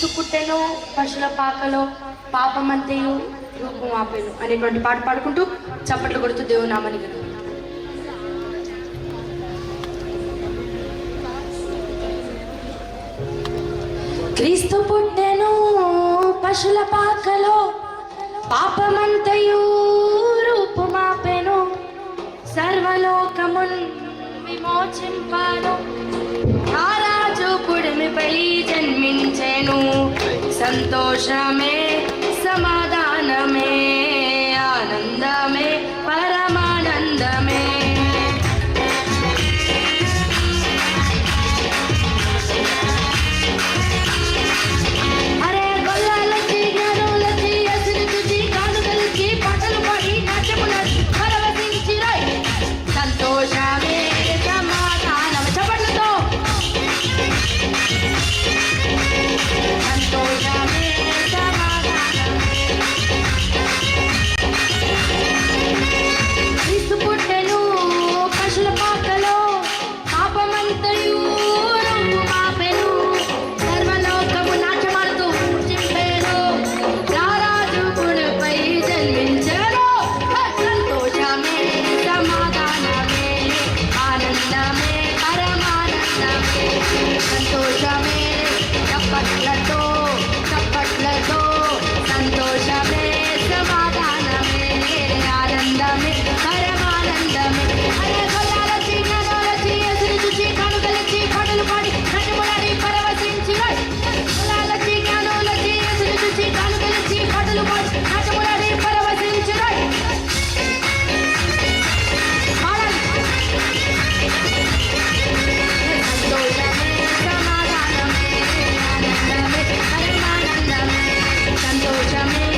క్రీస్తు పుట్టెను పశుల పాకలో పాపమంతయు రూపం ఆపెను అనేటువంటి పాట పాడుకుంటూ చప్పట్లు కొడుతూ దేవుని నామానికి క్రీస్తు పుట్టెను పశుల పాకలో పాపమంతయు రూపుమాపెను సర్వలోకమున్ విమోచింపాను ఆ రాజు పుడిమిపై జన్మించెను సంతోషమే సమాధానమే ఆనందమే పరమానందమే సంతోషమే